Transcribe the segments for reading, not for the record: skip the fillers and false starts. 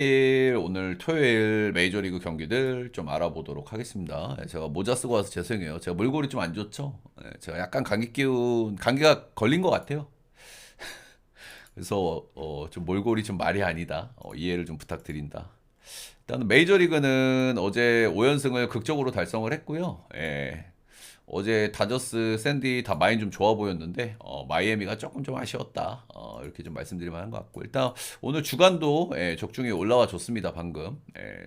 오늘 토요일 메이저리그 경기들 좀 알아보도록 하겠습니다. 제가 모자 쓰고 와서 죄송해요. 제가 몰골이 좀 안 좋죠. 제가 약간 감기가 걸린 것 같아요. 그래서 좀 몰골이 좀 말이 아니다. 이해를 좀 부탁드린다. 일단 메이저리그는 어제 5연승을 극적으로 달성을 했고요. 어제 다저스, 샌디 다 마인 좀 좋아 보였는데 마이애미가 조금 좀 아쉬웠다. 이렇게 좀 말씀드릴 만한 것 같고 일단 오늘 주간도 적중에 올라와 줬습니다. 방금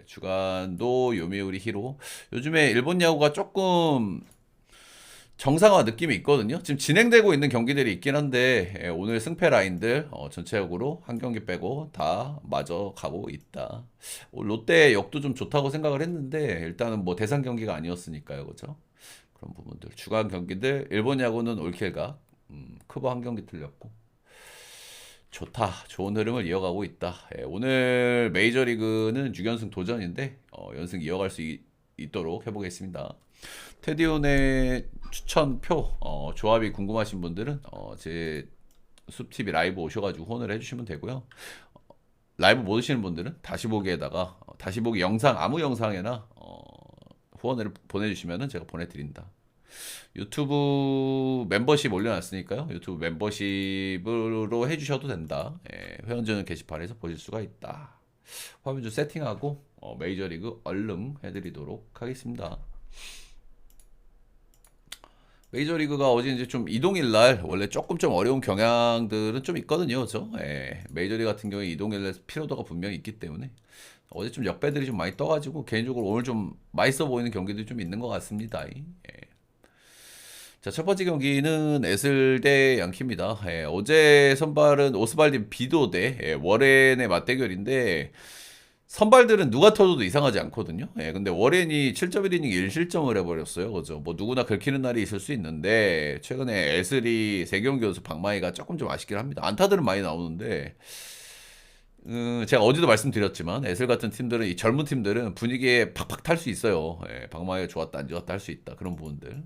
주간도 요미우리 히로 요즘에 일본 야구가 조금 정상화 느낌이 있거든요. 지금 진행되고 있는 경기들이 있긴 한데 오늘 승패 라인들 전체적으로 한 경기 빼고 다 맞아 가고 있다. 롯데 역도 좀 좋다고 생각을 했는데 일단은 뭐 대상 경기가 아니었으니까요, 그죠? 그런 부분들 주간 경기들 일본 야구는 올킬각 크보 한 경기 틀렸고 좋다. 좋은 흐름을 이어가고 있다. 오늘 메이저리그는 6연승 도전인데 연승 이어갈 수 있도록 해보겠습니다. 테디온의 추천표 조합이 궁금하신 분들은 제 숲TV 라이브 오셔가지고 후원을 해주시면 되고요. 라이브 못 오시는 분들은 다시 보기에다가 다시 보기 영상 아무 영상에나 후원을 보내주시면 제가 보내드린다. 유튜브 멤버십 올려놨으니까요. 유튜브 멤버십으로 해주셔도 된다. 회원전 게시판에서 보실 수가 있다. 화면 좀 세팅하고 메이저리그 얼른 해드리도록 하겠습니다. 메이저리그가 어제 이제 좀 이동일 날 원래 조금 좀 어려운 경향들은 좀 있거든요, 그죠? 메이저리그 같은 경우에 이동일 날 피로도가 분명히 있기 때문에 어제 좀 역배들이 좀 많이 떠가지고 개인적으로 오늘 좀 맛있어 보이는 경기들이 좀 있는 것 같습니다. 자, 첫 번째 경기는 에슬 대 양키입니다. 어제 선발은 오스발딘 비도 대 워렌의 맞대결인데 선발들은 누가 터져도 이상하지 않거든요. 근데 워렌이 7.1이닝 1실점을 해버렸어요. 그죠? 뭐 누구나 긁히는 날이 있을 수 있는데 최근에 에슬이 3경기 연속 방망이가 조금 좀 아쉽긴 합니다. 안타들은 많이 나오는데 제가 어제도 말씀드렸지만 에슬 같은 팀들은 이 젊은 팀들은 분위기에 팍팍 탈 수 있어요. 방망이가 좋았다 안 좋았다 할 수 있다 그런 부분들.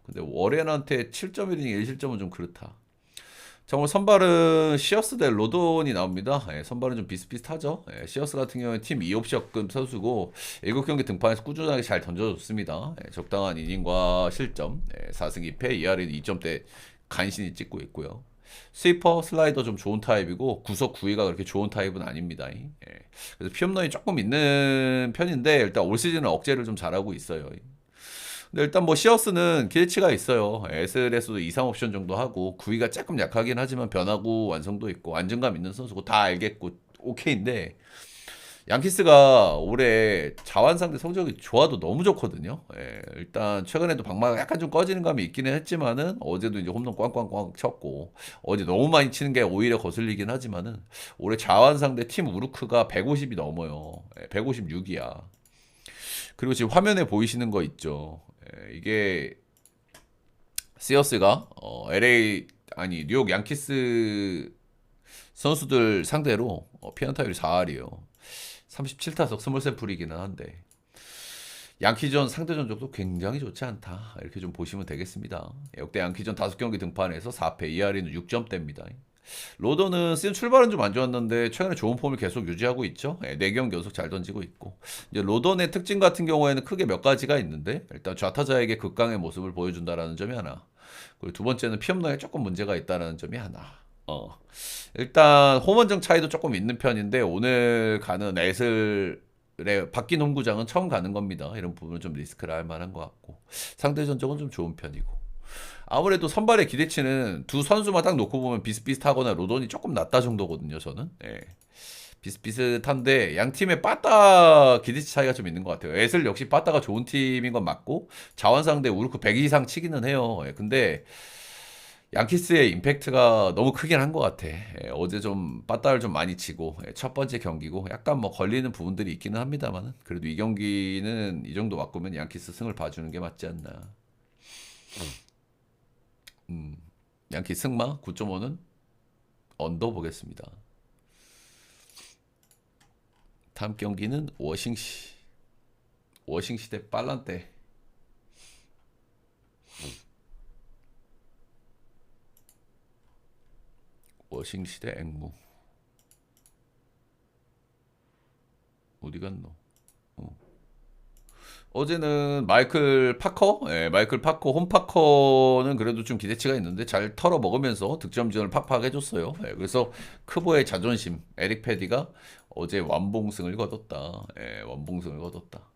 근데 워렌한테 7.1이닝 1실점은 좀 그렇다. 자, 오늘 선발은 시어스 대 로돈이 나옵니다. 선발은 좀 비슷비슷하죠. 시어스 같은 경우는 팀 2옵션급 선수고 7경기 등판에서 꾸준하게 잘 던져줬습니다. 적당한 이닝과 실점, 4승 2패, ERA는 2점대 간신히 찍고 있고요. 스위퍼, 슬라이더 좀 좋은 타입이고 구속 구위가 그렇게 좋은 타입은 아닙니다. 그래서 피홈런이 조금 있는 편인데 일단 올 시즌은 억제를 좀 잘하고 있어요. 근데 일단 뭐 시어스는 기대치가 있어요. SL에서도 이상 옵션 정도 하고 구위가 조금 약하긴 하지만 변화구 완성도 있고 안정감 있는 선수고 다 알겠고 오케이인데 양키스가 올해 자완 상대 성적이 좋아도 너무 좋거든요. 일단 최근에도 방망이가 약간 좀 꺼지는 감이 있기는 했지만은 어제도 이제 홈런 꽝꽝꽝 쳤고 어제 너무 많이 치는 게 오히려 거슬리긴 하지만은 올해 자완 상대 팀 우르크가 150이 넘어요. 156이야. 그리고 지금 화면에 보이시는 거 있죠. 이게 시어스가 LA 아니 뉴욕 양키스 선수들 상대로 피안타율이 4할이에요. 37타석 스몰 샘플이기는 한데 양키전 상대 전적도 굉장히 좋지 않다. 이렇게 좀 보시면 되겠습니다. 역대 양키전 5경기 등판에서 4패 2할이는 6점대입니다. 로더는 시즌 출발은 좀 안 좋았는데 최근에 좋은 폼을 계속 유지하고 있죠. 4경기 연속 잘 던지고 있고. 이제 로던의 특징 같은 경우에는 크게 몇 가지가 있는데 일단 좌타자에게 극강의 모습을 보여준다라는 점이 하나. 그리고 두 번째는 피업량에 조금 문제가 있다라는 점이 하나. 일단 홈원정 차이도 조금 있는 편인데 오늘 가는 에슬의 바뀐 홈구장은 처음 가는 겁니다. 이런 부분은 좀 리스크를 할 만한 것 같고 상대 전적은 좀 좋은 편이고 아무래도 선발의 기대치는 두 선수만 딱 놓고 보면 비슷비슷하거나 로돈이 조금 낮다 정도거든요, 저는. 비슷비슷한데 양 팀의 빠따 기대치 차이가 좀 있는 것 같아요. 에슬 역시 빠따가 좋은 팀인 건 맞고 자원상대 우르크 100 이상 치기는 해요. 근데 양키스의 임팩트가 너무 크긴 한 것 같아. 어제 좀 빠따를 좀 많이 치고 첫 번째 경기고 약간 뭐 걸리는 부분들이 있기는 합니다만은 그래도 이 경기는 이 정도 바꾸면 양키스 승을 봐주는 게 맞지 않나. 양키 승마 9.5는 언더 보겠습니다. 다음 경기는 워싱시 대 빨란테. 워싱시 대 앵무. 어디 갔노? 어. 어제는 마이클 파커, 마이클 파커, 홈 파커는 그래도 좀 기대치가 있는데 잘 털어 먹으면서 득점전을 팍팍 해줬어요. 그래서 크보의 자존심, 에릭 패디가 어제 완봉승을 거뒀다. 완봉승을 거뒀다.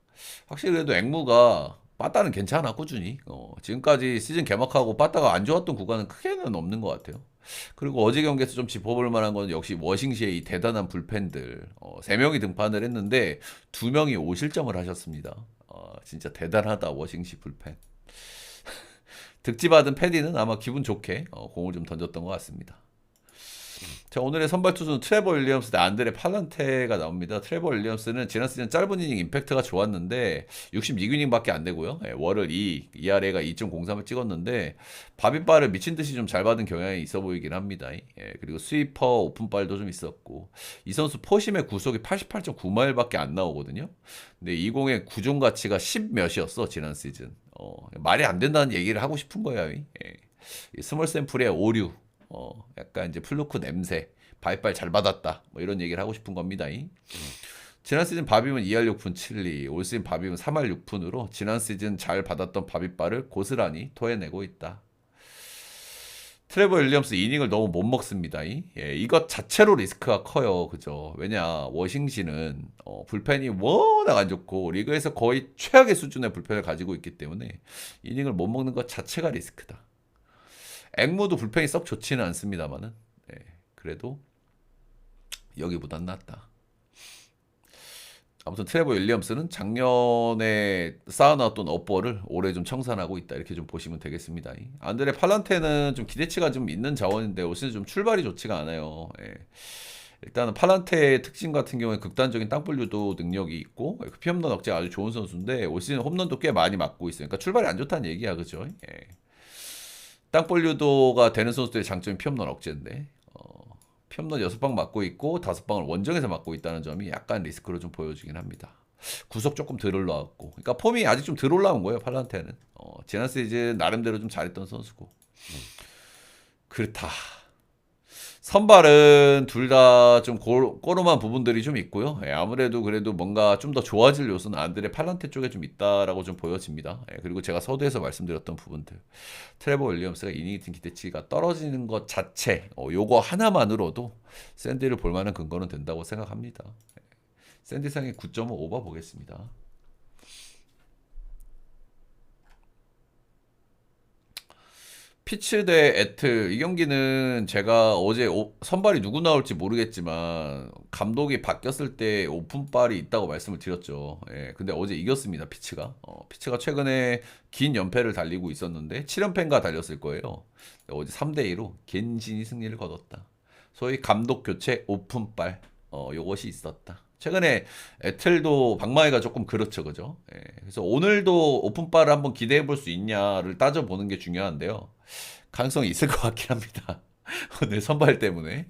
확실히 그래도 앵무가 빠따는 괜찮아, 꾸준히. 지금까지 시즌 개막하고 빠따가 안 좋았던 구간은 크게는 없는 것 같아요. 그리고 어제 경기에서 좀 짚어볼 만한 건 역시 워싱시의 이 대단한 불펜들. 3명이 등판을 했는데 2명이 5실점을 하셨습니다. 진짜 대단하다, 워싱시 불펜. 득지 받은 패디는 아마 기분 좋게 공을 좀 던졌던 것 같습니다. 자, 오늘의 선발 투수는 트레버 윌리엄스 대 안드레 팔란테가 나옵니다. 트레버 윌리엄스는 지난 시즌 짧은 이닝 임팩트가 좋았는데 62이닝밖에 안 되고요. 월을 2, ERA가 2.03을 찍었는데 바빗발을 미친 듯이 좀 잘 받은 경향이 있어 보이긴 합니다. 그리고 스위퍼, 오픈발도 좀 있었고 이 선수 포심의 구속이 88.9마일밖에 안 나오거든요. 근데 이 공의 구종 가치가 10 몇이었어 지난 시즌. 말이 안 된다는 얘기를 하고 싶은 거야. 이 스몰 샘플의 오류. 약간 이제 플루크 냄새, 바이빨 잘 받았다, 뭐 이런 얘기를 하고 싶은 겁니다. 지난 시즌 바비은 2할 6푼 7리, 올 시즌 바비은 3할 6푼으로 지난 시즌 잘 받았던 바비빨을 고스란히 토해내고 있다. 트레버 윌리엄스 이닝을 너무 못 먹습니다. 이것 자체로 리스크가 커요. 그죠? 왜냐, 워싱시는 불펜이 워낙 안 좋고 리그에서 거의 최악의 수준의 불펜을 가지고 있기 때문에 이닝을 못 먹는 것 자체가 리스크다. 앵무도 불펜이 썩 좋지는 않습니다만은 그래도 여기보단 낫다. 아무튼 트레버 윌리엄스는 작년에 쌓아놨던 업보를 올해 좀 청산하고 있다, 이렇게 좀 보시면 되겠습니다. 안드레 팔란테는 좀 기대치가 좀 있는 자원인데 올 시즌 좀 출발이 좋지가 않아요. 일단은 팔란테의 특징 같은 경우에 극단적인 땅볼 유도 능력이 있고 피홈런 억제가 아주 좋은 선수인데 올 시즌 홈런도 꽤 많이 맞고 있어요. 그러니까 출발이 안 좋다는 얘기야, 그죠? 땅볼 유도가 되는 선수들의 장점이 피홈런 억제인데 피홈런 6방 맞고 있고 5방을 원정에서 맞고 있다는 점이 약간 리스크로 좀 보여지긴 합니다. 구속 조금 덜 올라왔고, 그러니까 폼이 아직 좀 덜 올라온 거예요, 팔란테는. 지난 시즌 나름대로 좀 잘했던 선수고. 그렇다. 선발은 둘 다 좀 꼬름한 부분들이 좀 있고요. 아무래도 그래도 뭔가 좀 더 좋아질 요소는 안드레 팔란테 쪽에 좀 있다라고 좀 보여집니다. 그리고 제가 서두에서 말씀드렸던 부분들, 트레버 윌리엄스가 이닝 팀 기대치가 떨어지는 것 자체, 요거 하나만으로도 샌디를 볼 만한 근거는 된다고 생각합니다. 샌디 상의 9.5 오버 보겠습니다. 피츠 대 애틀, 이 경기는 제가 어제 선발이 누구 나올지 모르겠지만 감독이 바뀌었을 때 오픈발이 있다고 말씀을 드렸죠. 근데 어제 이겼습니다, 피츠가. 피츠가 최근에 긴 연패를 달리고 있었는데 7연패인가 달렸을 거예요. 어제 3대2로 겐진이 승리를 거뒀다. 소위 감독 교체 오픈발, 요것이 있었다. 최근에 애틀도 박마이가 조금 그렇죠, 그죠? 그래서 오늘도 오픈바를 한번 기대해 볼 수 있냐를 따져보는 게 중요한데요. 가능성이 있을 것 같긴 합니다. 오늘 선발 때문에.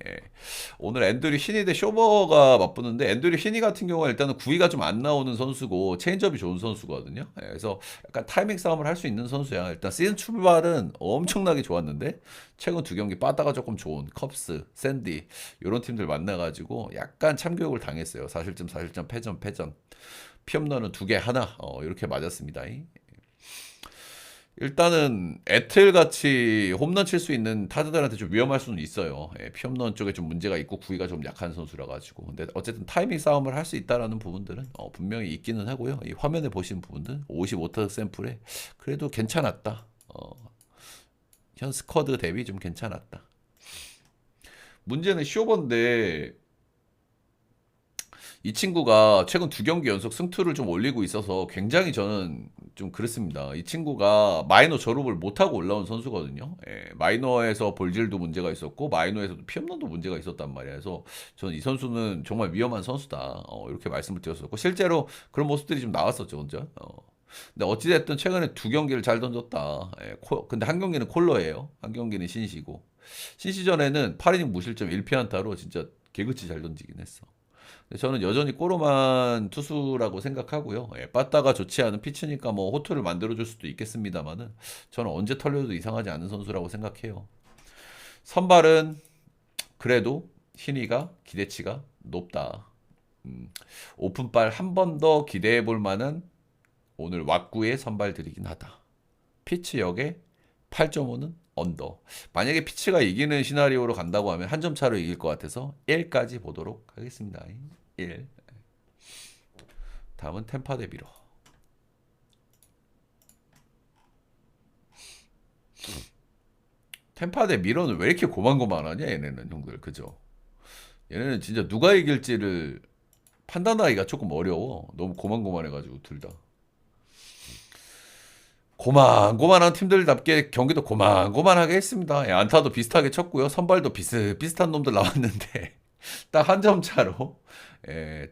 오늘 앤드류 히니 대 쇼버가 맞붙는데 앤드류 히니 같은 경우는 일단은 구위가 좀 안 나오는 선수고 체인지업이 좋은 선수거든요. 그래서 약간 타이밍 싸움을 할 수 있는 선수야. 일단 시즌 출발은 엄청나게 좋았는데 최근 2경기 빠따가 조금 좋은 컵스, 샌디 이런 팀들 만나가지고 약간 참교육을 당했어요. 4실점 패전. 피홈런은 2개 하나 이렇게 맞았습니다. 일단은 애틀 같이 홈런 칠 수 있는 타자들한테 좀 위험할 수는 있어요. 피홈런 쪽에 좀 문제가 있고 구위가 좀 약한 선수라 가지고. 근데 어쨌든 타이밍 싸움을 할 수 있다라는 부분들은 분명히 있기는 하고요. 이 화면에 보시는 부분들 55타석 샘플에 그래도 괜찮았다. 현 스쿼드 대비 좀 괜찮았다. 문제는 쇼버인데 이 친구가 최근 2경기 연속 승투를 좀 올리고 있어서 굉장히 저는 좀 그렇습니다. 이 친구가 마이너 졸업을 못하고 올라온 선수거든요. 마이너에서 볼질도 문제가 있었고 마이너에서도 피홈런도 문제가 있었단 말이에요. 그래서 저는 이 선수는 정말 위험한 선수다, 이렇게 말씀을 드렸었고 실제로 그런 모습들이 좀 나왔었죠, 혼자. 근데 어찌됐든 최근에 2경기를 잘 던졌다. 근데 한 경기는 콜러예요. 한 경기는 신시고. 신시전에는 8이닝 무실점 1피안타로 진짜 개그치 잘 던지긴 했어. 저는 여전히 꼬로만 투수라고 생각하고요. 빠따가 좋지 않은 피치니까 뭐 호투를 만들어줄 수도 있겠습니다만은 저는 언제 털려도 이상하지 않은 선수라고 생각해요. 선발은 그래도 신이가 기대치가 높다. 오픈발 한 번 더 기대해 볼 만한 오늘 왁구의 선발들이긴 하다. 피치 역에 8.5는 언더. 만약에 피치가 이기는 시나리오로 간다고 하면 한 점 차로 이길 것 같아서 1까지 보도록 하겠습니다. 1. 다음은 템파 대 미러. 템파 대 미러는 왜 이렇게 고만고만하냐 얘네는 형들 그죠? 얘네는 진짜 누가 이길지를 판단하기가 조금 어려워. 너무 고만고만해가지고 둘 다. 고만고만한 팀들답게 경기도 고만고만하게 했습니다. 예, 안타도 비슷하게 쳤고요. 선발도 비슷비슷한 놈들 나왔는데 딱 한 점 차로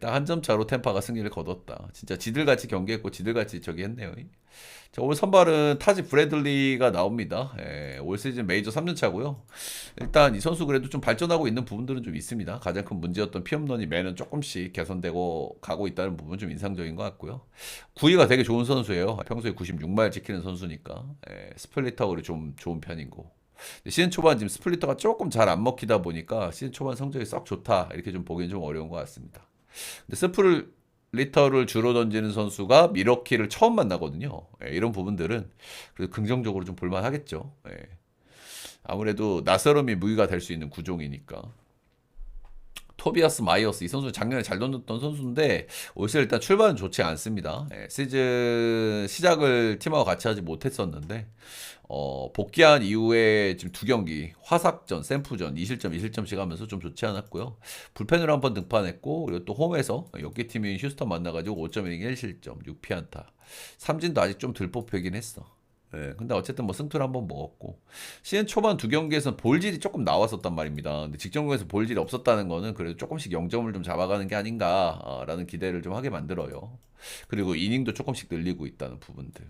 딱 한 점 차로 템파가 승리를 거뒀다. 진짜 지들같이 경기했고 지들같이 저기 했네요. 자, 올 선발은 타지 브래들리가 나옵니다. 올 시즌 메이저 3년 차고요. 일단 이 선수 그래도 좀 발전하고 있는 부분들은 좀 있습니다. 가장 큰 문제였던 피홈런이 매년 조금씩 개선되고 가고 있다는 부분 좀 인상적인 것 같고요. 구위가 되게 좋은 선수예요. 평소에 96마일 지키는 선수니까 스플리터 그리 좀 좋은 편이고. 시즌 초반 지금 스플리터가 조금 잘 안 먹히다 보니까 시즌 초반 성적이 썩 좋다 이렇게 좀 보기엔 좀 어려운 것 같습니다. 근데 스플리터를 주로 던지는 선수가 미러키를 처음 만나거든요. 이런 부분들은 그래도 긍정적으로 좀 볼만하겠죠. 아무래도 낯설음이 무기가 될 수 있는 구종이니까. 토비아스 마이어스 이 선수 작년에 잘 던졌던 선수인데 올 시즌 일단 출발은 좋지 않습니다. 시즌 시작을 팀하고 같이 하지 못했었는데 복귀한 이후에 지금 두 경기 화삭전, 샘프전 2실점, 2실점씩 하면서 좀 좋지 않았고요. 불펜으로 한번 등판했고 그리고 또 홈에서 역기 팀인 휴스턴 만나가지고 5.1이닝 1실점, 6피안타. 삼진도 아직 좀 덜 뽑히긴 했어. 근데 어쨌든 뭐 승투를 한번 먹었고 시즌 초반 두 경기에서는 볼질이 조금 나왔었단 말입니다. 근데 직전 경기에서 볼질이 없었다는 거는 그래도 조금씩 0점을 좀 잡아가는 게 아닌가라는 기대를 좀 하게 만들어요. 그리고 이닝도 조금씩 늘리고 있다는 부분들.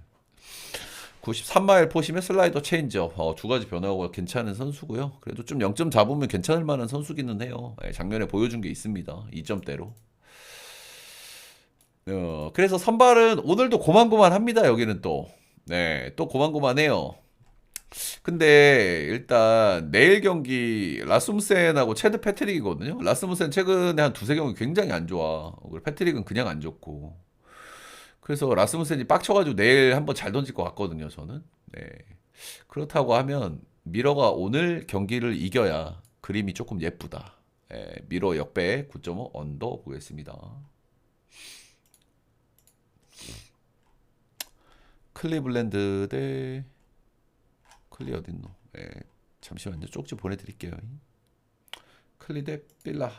93마일 포심의 슬라이더 체인지업 두 가지 변화가 괜찮은 선수고요. 그래도 좀 0점 잡으면 괜찮을 만한 선수기는 해요. 작년에 보여준 게 있습니다. 2점대로. 그래서 선발은 오늘도 고만고만합니다. 여기는 또. 네, 또 고만고만해요. 근데 일단 내일 경기 라스무센하고 체드 패트릭이거든요. 라스무센 최근에 한 두세 경기 굉장히 안 좋아. 그리고 패트릭은 그냥 안 좋고. 그래서 라스무센이 빡쳐가지고 내일 한번 잘 던질 것 같거든요, 저는. 네. 그렇다고 하면 미러가 오늘 경기를 이겨야 그림이 조금 예쁘다. 미러 역배 9.5 언더 보겠습니다. 클리블랜드 대 클리 어딨노? 잠시만요. 쪽지 보내드릴게요. 클리 대 빌라.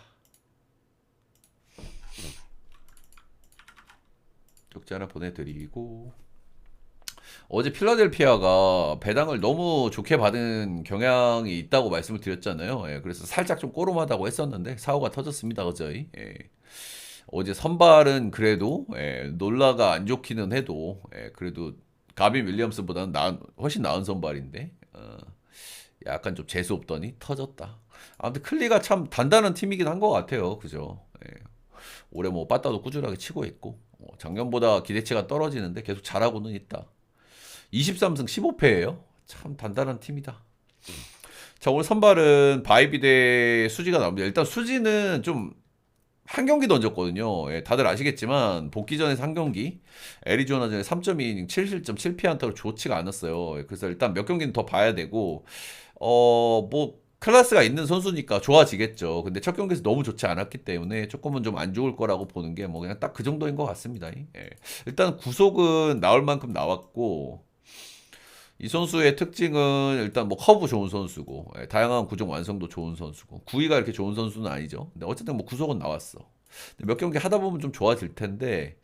쪽지 하나 보내드리고 어제 필라델피아가 배당을 너무 좋게 받은 경향이 있다고 말씀을 드렸잖아요. 그래서 살짝 좀 꼬름하다고 했었는데 사고가 터졌습니다. 어제. 어제 선발은 그래도 놀라가 안 좋기는 해도 그래도 가빈 윌리엄스보다는 훨씬 나은 선발인데 약간 좀 재수 없더니 터졌다. 아무튼 클리가 참 단단한 팀이긴 한 것 같아요. 그죠? 올해 뭐 빠따도 꾸준하게 치고 있고 작년보다 기대치가 떨어지는데 계속 잘하고는 있다. 23승 15패예요. 참 단단한 팀이다. 자, 오늘 선발은 바이비 대 수지가 나옵니다. 일단 수지는 좀 한 경기 던졌거든요. 다들 아시겠지만 복귀 전에 한 경기 애리조나전에 3.2이닝 7실점 7피안타로 좋지가 않았어요. 그래서 일단 몇 경기는 더 봐야 되고 뭐 클래스가 있는 선수니까 좋아지겠죠. 근데 첫 경기에서 너무 좋지 않았기 때문에 조금은 좀 안 좋을 거라고 보는 게 뭐 그냥 딱 그 정도인 것 같습니다. 일단 구속은 나올 만큼 나왔고 이 선수의 특징은 일단 뭐 커브 좋은 선수고 다양한 구종 완성도 좋은 선수고 구위가 이렇게 좋은 선수는 아니죠. 근데 어쨌든 뭐 구속은 나왔어. 몇 경기 하다 보면 좀 좋아질 텐데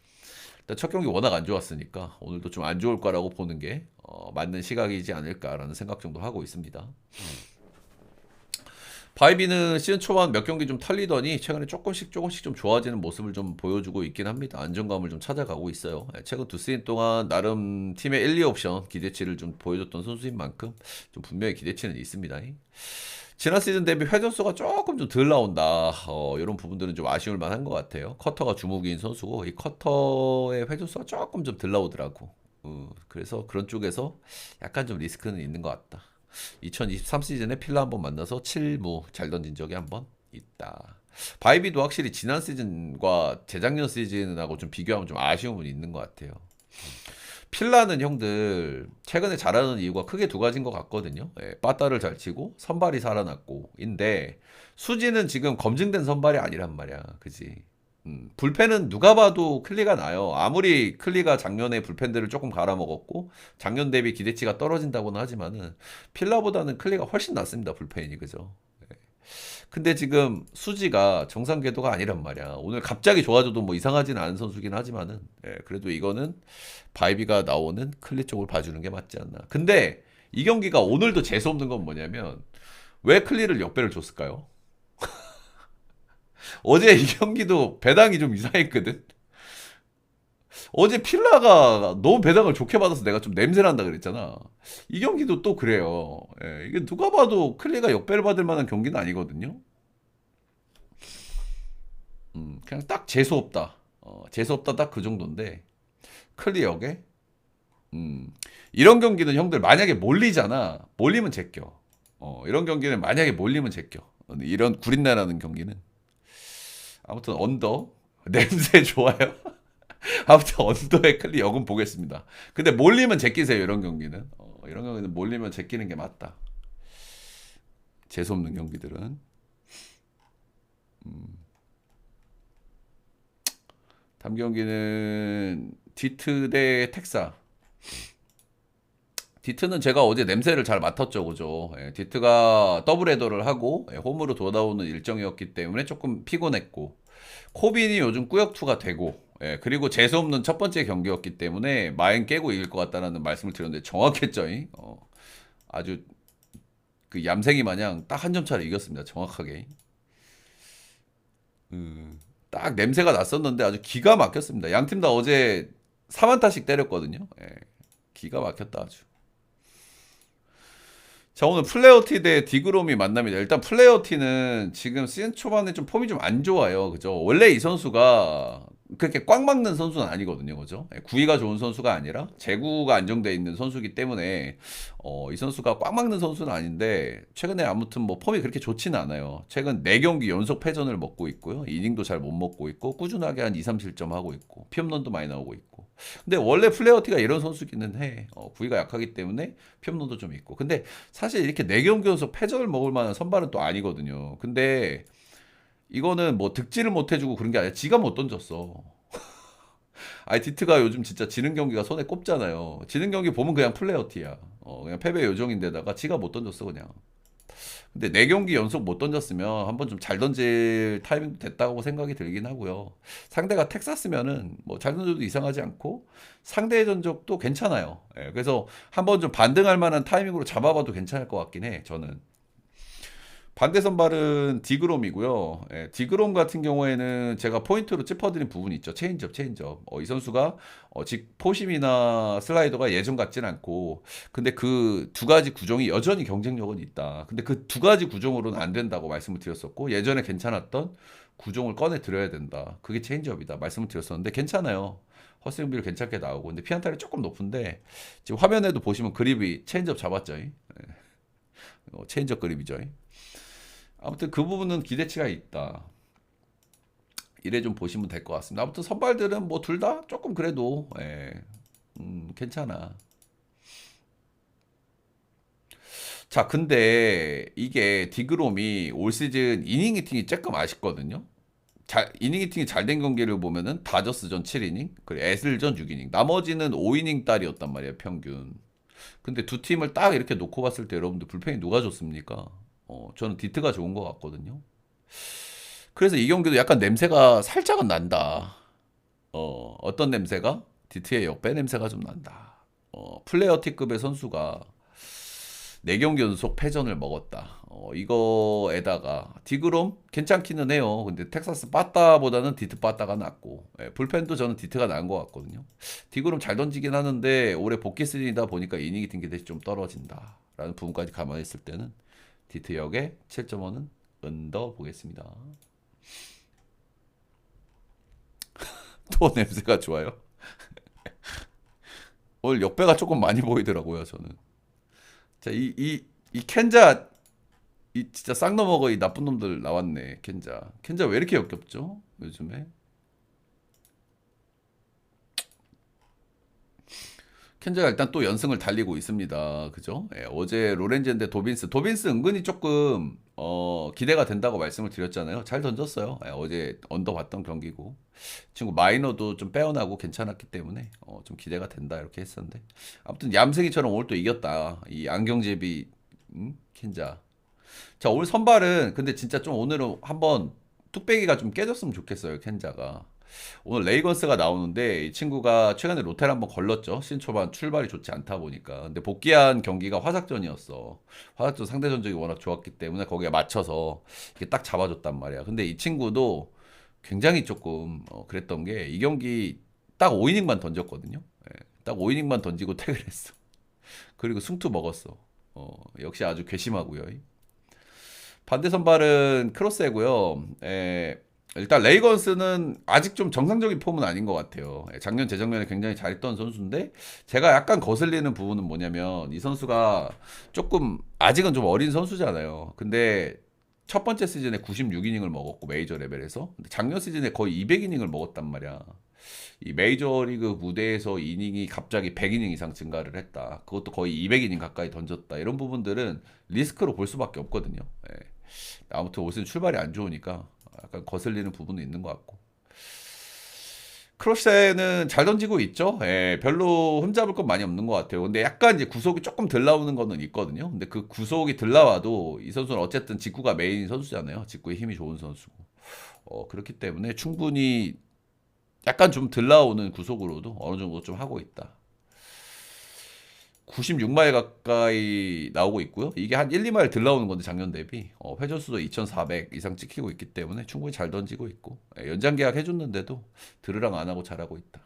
일단 첫 경기 워낙 안 좋았으니까 오늘도 좀 안 좋을 거라고 보는 게 맞는 시각이지 않을까라는 생각 정도 하고 있습니다. 바이비는 시즌 초반 몇 경기 좀 털리더니 최근에 조금씩 좀 좋아지는 모습을 좀 보여주고 있긴 합니다. 안정감을 좀 찾아가고 있어요. 최근 두 시즌 동안 나름 팀의 1, 2옵션 기대치를 좀 보여줬던 선수인 만큼 좀 분명히 기대치는 있습니다. 지난 시즌 대비 회전수가 조금 좀 덜 나온다. 이런 부분들은 좀 아쉬울 만한 것 같아요. 커터가 주목인 선수고 이 커터의 회전수가 조금 좀 덜 나오더라고. 그래서 그런 쪽에서 약간 좀 리스크는 있는 것 같다. 2023 시즌에 필라 한번 만나서 7무 잘 던진 적이 한번 있다. 바이비도 확실히 지난 시즌과 재작년 시즌하고 좀 비교하면 좀 아쉬운 부분이 있는 것 같아요. 필라는 형들 최근에 잘하는 이유가 크게 두 가지인 것 같거든요. 예, 빠따를 잘 치고 선발이 살아났고인데 수지는 지금 검증된 선발이 아니란 말이야. 그지? 불펜은 누가 봐도 클리가 나요. 아무리 클리가 작년에 불펜들을 조금 갈아먹었고 작년 대비 기대치가 떨어진다고는 하지만은 필라보다는 클리가 훨씬 낫습니다. 불펜이 그죠? 근데 지금 수지가 정상 궤도가 아니란 말이야. 오늘 갑자기 좋아져도 뭐 이상하진 않은 선수긴 하지만은 그래도 이거는 바이비가 나오는 클리 쪽을 봐주는 게 맞지 않나. 근데 이 경기가 오늘도 재수 없는 건 뭐냐면 왜 클리를 역배를 줬을까요? 어제 이 경기도 배당이 좀 이상했거든. 어제 필라가 너무 배당을 좋게 받아서 내가 좀 냄새난다 그랬잖아. 이 경기도 또 그래요. 이게 누가 봐도 클리가 역배를 받을 만한 경기는 아니거든요. 그냥 딱 재수 없다. 재수 없다 딱 그 정도인데 클리어게 이런 경기는 형들 만약에 몰리잖아. 몰리면 제껴. 이런 경기는 만약에 몰리면 제껴. 이런 구린내라는 경기는 아무튼 언더 냄새 좋아요. 아무튼 언더의 클리 역은 보겠습니다. 근데 몰리면 제끼세요. 이런 경기는 이런 경기는 몰리면 제끼는 게 맞다. 재수 없는 경기들은 다음 경기는 디트 대 텍사. 디트는 제가 어제 냄새를 잘 맡았죠, 그죠? 디트가 더블 헤더를 하고 홈으로 돌아오는 일정이었기 때문에 조금 피곤했고 코빈이 요즘 꾸역투가 되고 그리고 재수없는 첫 번째 경기였기 때문에 마인 깨고 이길 것 같다는 말씀을 드렸는데 정확했죠. 아주 그 얌생이 마냥 딱 한 점 차로 이겼습니다. 정확하게. 딱 냄새가 났었는데 아주 기가 막혔습니다. 양 팀 다 어제 4안타씩 때렸거든요. 기가 막혔다 아주. 자, 오늘 플레어티 대 디그롬이 만납니다. 일단 플레어티는 지금 시즌 초반에 좀 폼이 좀 안 좋아요. 그죠? 원래 이 선수가 그렇게 꽉 막는 선수는 아니거든요. 그죠? 구위가 좋은 선수가 아니라 제구가 안정되어 있는 선수이기 때문에 이 선수가 꽉 막는 선수는 아닌데 최근에 아무튼 뭐 폼이 그렇게 좋지는 않아요. 최근 4경기 연속 패전을 먹고 있고요. 이닝도 잘 못 먹고 있고 꾸준하게 한 2, 3실점 하고 있고 피홈런도 많이 나오고 있고. 근데 원래 플레어티가 이런 선수기는 해. 구위가 약하기 때문에 피홈런도 좀 있고. 근데 사실 이렇게 4경기 연속 패전을 먹을 만한 선발은 또 아니거든요. 근데 이거는 뭐 득지를 못 해주고 그런 게 아니라 지가 못 던졌어. 아이 디트가 요즘 진짜 지는 경기가 손에 꼽잖아요. 지는 경기 보면 그냥 플레이어티야. 그냥 패배 요정인데다가 지가 못 던졌어 그냥. 근데 4경기 연속 못 던졌으면 한번 좀 잘 던질 타이밍도 됐다고 생각이 들긴 하고요. 상대가 텍사스면은 뭐 잘 던져도 이상하지 않고 상대의 전적도 괜찮아요. 그래서 한번 좀 반등할 만한 타이밍으로 잡아봐도 괜찮을 것 같긴 해. 저는. 반대 선발은 디그롬이고요. 디그롬 같은 경우에는 제가 포인트로 짚어드린 부분이 있죠. 체인지업. 이 선수가 포심이나 슬라이더가 예전 같진 않고, 근데 그 두 가지 구종이 여전히 경쟁력은 있다. 근데 그 두 가지 구종으로는 안 된다고 말씀을 드렸었고, 예전에 괜찮았던 구종을 꺼내 드려야 된다. 그게 체인지업이다. 말씀을 드렸었는데 괜찮아요. 허스윙비를 괜찮게 나오고, 근데 피안타율이 조금 높은데 지금 화면에도 보시면 그립이 체인지업 잡았죠. 체인지업 그립이죠. 아무튼 그 부분은 기대치가 있다. 이래 좀 보시면 될 것 같습니다. 아무튼 선발들은 뭐 둘 다 조금 그래도 괜찮아. 자, 근데 이게 디그롬이 올 시즌 이닝 히팅이 조금 아쉽거든요. 이닝 히팅이 잘 된 경기를 보면은 다저스전 7이닝, 그리고 애슬전 6이닝, 나머지는 5이닝 딸이었단 말이에요, 평균. 근데 두 팀을 딱 이렇게 놓고 봤을 때 여러분들 불펜이 누가 좋습니까? 저는 디트가 좋은 것 같거든요. 그래서 이 경기도 약간 냄새가 살짝은 난다. 어떤 냄새가? 디트의 역배 냄새가 좀 난다. 플레이어티급의 선수가 4경기 연속 패전을 먹었다. 이거에다가 디그롬 괜찮기는 해요. 근데 텍사스 빠따보다는 디트 빠따가 낫고 불펜도 저는 디트가 나은 것 같거든요. 디그롬 잘 던지긴 하는데 올해 복귀 시즌이다 보니까 이닝이 튕기 대신 좀 떨어진다 라는 부분까지 감안했을 때는 디트 역에 7.5는 언더 보겠습니다. 또 냄새가 좋아요. 오늘 역배가 조금 많이 보이더라고요 저는. 자, 이 켄자 이 진짜 싹 넘어가 이 나쁜 놈들 나왔네. 켄자 왜 이렇게 역겹죠? 요즘에 켄자가 일단 또 연승을 달리고 있습니다. 그죠? 예, 어제 로렌즈인데 도빈스 은근히 조금 기대가 된다고 말씀을 드렸잖아요. 잘 던졌어요. 예, 어제 언더 봤던 경기고 친구 마이너도 좀 빼어나고 괜찮았기 때문에 좀 기대가 된다 이렇게 했었는데 아무튼 얌생이처럼 오늘 또 이겼다. 이 안경제비 켄자. 자, 오늘 선발은 근데 진짜 좀 오늘은 한번 뚝배기가 좀 깨졌으면 좋겠어요. 켄자가. 오늘 레이건스가 나오는데 이 친구가 최근에 롯데를 한번 걸렀죠. 신초반 출발이 좋지 않다 보니까. 근데 복귀한 경기가 화삭전이었어. 화삭전 상대 전적이 워낙 좋았기 때문에 거기에 맞춰서 이렇게 딱 잡아줬단 말이야. 근데 이 친구도 굉장히 조금 그랬던 게 이 경기 딱 5이닝만 던졌거든요. 예, 딱 5이닝만 던지고 퇴근했어. 그리고 승투 먹었어. 역시 아주 괘씸하고요. 반대 선발은 크로스고요. 일단 레이건스는 아직 좀 정상적인 폼은 아닌 것 같아요. 작년 재작년에 굉장히 잘했던 선수인데 제가 약간 거슬리는 부분은 뭐냐면 이 선수가 조금 아직은 좀 어린 선수잖아요. 근데 첫 번째 시즌에 96이닝을 먹었고 메이저 레벨에서 근데 작년 시즌에 거의 200이닝을 먹었단 말이야. 이 메이저리그 무대에서 이닝이 갑자기 100이닝 이상 증가를 했다. 그것도 거의 200이닝 가까이 던졌다. 이런 부분들은 리스크로 볼 수밖에 없거든요. 예. 아무튼 옷은 출발이 안 좋으니까 약간 거슬리는 부분은 있는 것 같고. 크로스는 잘 던지고 있죠. 예, 별로 흠잡을 건 많이 없는 것 같아요. 근데 약간 이제 구속이 조금 덜 나오는 거는 있거든요. 근데 그 구속이 덜 나와도 이 선수는 어쨌든 직구가 메인 선수잖아요. 직구에 힘이 좋은 선수고. 그렇기 때문에 충분히 약간 좀 덜 나오는 구속으로도 어느 정도 좀 하고 있다. 96마일 가까이 나오고 있고요. 이게 한 1, 2마일 덜 나오는 건데 작년 대비 회전수도 2400 이상 찍히고 있기 때문에 충분히 잘 던지고 있고 연장 계약 해줬는데도 드르랑 안 하고 잘하고 있다.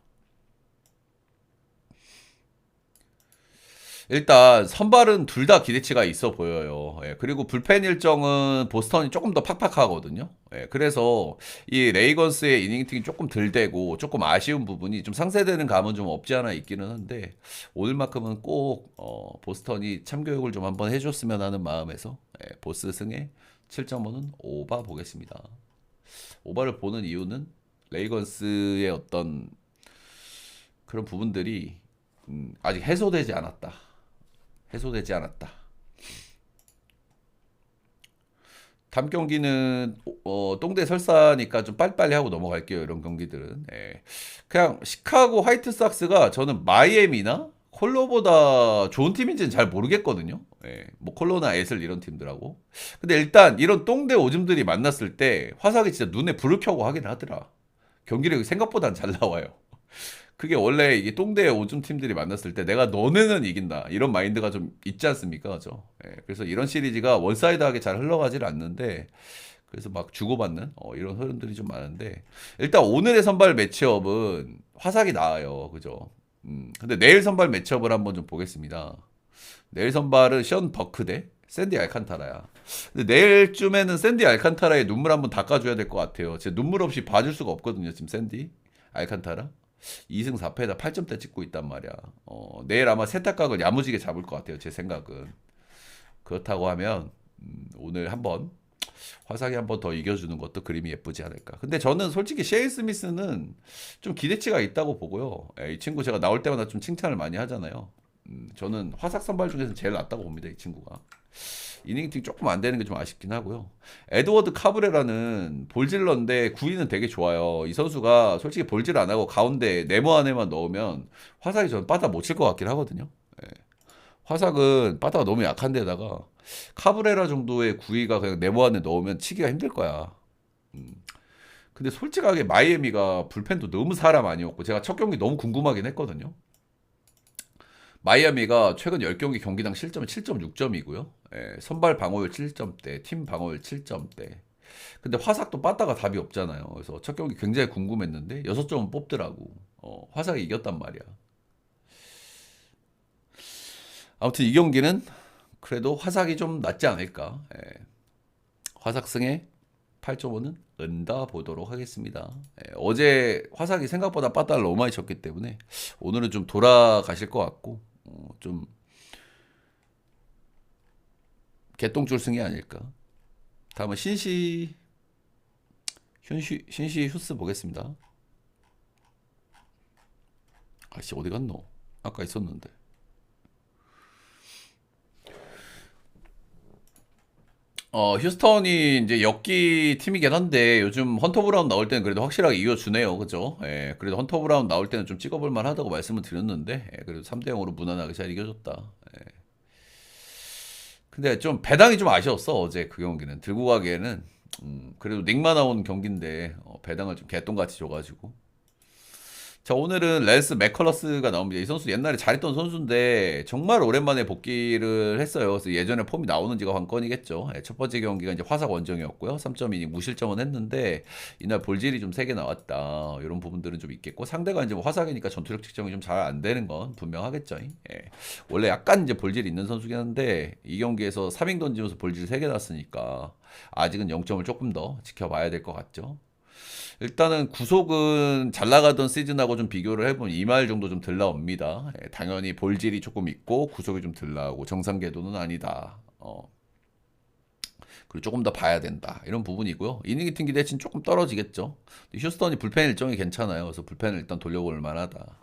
일단 선발은 둘 다 기대치가 있어 보여요. 예, 그리고 불펜 일정은 보스턴이 조금 더 팍팍하거든요. 예, 그래서 이 레이건스의 이닝팅이 조금 덜 되고 조금 아쉬운 부분이 좀 상쇄되는 감은 좀 없지 않아 있기는 한데 오늘만큼은 꼭 보스턴이 참교육을 좀 한번 해줬으면 하는 마음에서 보스 승에 7.5는 오바 보겠습니다. 오바를 보는 이유는 레이건스의 어떤 그런 부분들이 아직 해소되지 않았다. 해소되지 않았다. 다음 경기는 똥대 설사니까 좀 빨리빨리 하고 넘어갈게요. 이런 경기들은. 예. 그냥 시카고 화이트삭스가 저는 마이애미나 콜로보다 좋은 팀인지는 잘 모르겠거든요. 예. 뭐 콜로나 애슬 이런 팀들하고. 근데 일단 이런 똥대 오줌들이 만났을 때 화삭이 진짜 눈에 불을 켜고 하긴 하더라. 경기력이 생각보다 잘 나와요. 그게 원래 이게 똥대 오줌 팀들이 만났을 때 내가 너네는 이긴다 이런 마인드가 좀 있지 않습니까? 그죠? 예, 그래서 이런 시리즈가 원사이드하게 잘 흘러가질 않는데 그래서 막 주고받는 이런 흐름들이 좀 많은데 일단 오늘의 선발 매치업은 화삭이 나아요. 그죠? 근데 내일 선발 매치업을 한번 좀 보겠습니다. 내일 선발은 션 버크 대 샌디 알칸타라야. 근데 내일쯤에는 샌디 알칸타라의 눈물 한번 닦아줘야 될 것 같아요. 제 눈물 없이 봐줄 수가 없거든요. 지금 샌디 알칸타라. 2승 4패에다 8점대 찍고 있단 말이야. 내일 아마 세탁각을 야무지게 잡을 것 같아요. 제 생각은. 그렇다고 하면 오늘 한번 화상이 한번 더 이겨주는 것도 그림이 예쁘지 않을까. 근데 저는 솔직히 셰일 스미스는 좀 기대치가 있다고 보고요. 이 친구 제가 나올 때마다 좀 칭찬을 많이 하잖아요. 저는 화삭 선발 중에서 제일 낫다고 봅니다. 이 친구가. 이닝팅 조금 안 되는 게 좀 아쉽긴 하고요. 에드워드 카브레라는 볼질러인데 구위는 되게 좋아요. 이 선수가 솔직히 볼질 안 하고 가운데 네모 안에만 넣으면 화삭이 저는 빠다 못 칠 것 같긴 하거든요. 예. 화삭은 빠다가 너무 약한 데다가 카브레라 정도의 구위가 그냥 네모 안에 넣으면 치기가 힘들 거야. 근데 솔직하게 마이애미가 불펜도 너무 사람 아니었고 제가 첫 경기 너무 궁금하긴 했거든요. 마이애미가 최근 10경기 경기당 실점이 7.6점이고요. 선발 방어율 7점대, 팀 방어율 7점대. 근데 화삭도 빠따가 답이 없잖아요. 그래서 첫 경기 굉장히 궁금했는데 6점은 뽑더라고. 화삭이 이겼단 말이야. 아무튼 이 경기는 그래도 화삭이 좀 낫지 않을까. 화삭승에 8.5는 은다 보도록 하겠습니다. 어제 화삭이 생각보다 빠따를 너무 많이 쳤기 때문에 오늘은 좀 돌아가실 것 같고 좀 개똥줄 승이 아닐까. 다음은 신시 휴스 보겠습니다. 아씨 어디 갔노? 아까 있었는데. 휴스턴이 이제 역기 팀이긴 한데 요즘 헌터 브라운 나올 때는 그래도 확실하게 이겨주네요. 그죠? 예, 그래도 헌터 브라운 나올 때는 좀 찍어볼 만하다고 말씀을 드렸는데, 예, 그래도 3대 0으로 무난하게 잘 이겨줬다. 예. 근데 좀 배당이 좀 아쉬웠어. 어제 그 경기는 들고 가기에는 그래도 닉마 나온 경기인데 배당을 좀 개똥같이 줘가지고. 자, 오늘은 랜스 맥컬러스가 나옵니다. 이 선수 옛날에 잘했던 선수인데 정말 오랜만에 복귀를 했어요. 그래서 예전에 폼이 나오는지가 관건이겠죠. 예, 첫 번째 경기가 이제 화삭 원정이었고요. 3.2 무실점은 했는데 이날 볼질이 좀 세게 나왔다. 이런 부분들은 좀 있겠고 상대가 이제 뭐 화삭이니까 전투력 측정이 좀 잘 안 되는 건 분명하겠죠. 예. 원래 약간 이제 볼질이 있는 선수긴 한데 이 경기에서 3인 던지면서 볼질 3개 났으니까 아직은 0점을 조금 더 지켜봐야 될 것 같죠. 일단은 구속은 잘 나가던 시즌하고 좀 비교를 해보면 2말 정도 좀 덜 나옵니다. 예, 당연히 볼질이 조금 있고 구속이 좀 덜 나오고 정상 궤도는 아니다. 그리고 조금 더 봐야 된다. 이런 부분이고요. 이닝 히팅 기대치는 조금 떨어지겠죠. 휴스턴이 불펜 일정이 괜찮아요. 그래서 불펜을 일단 돌려볼 만하다.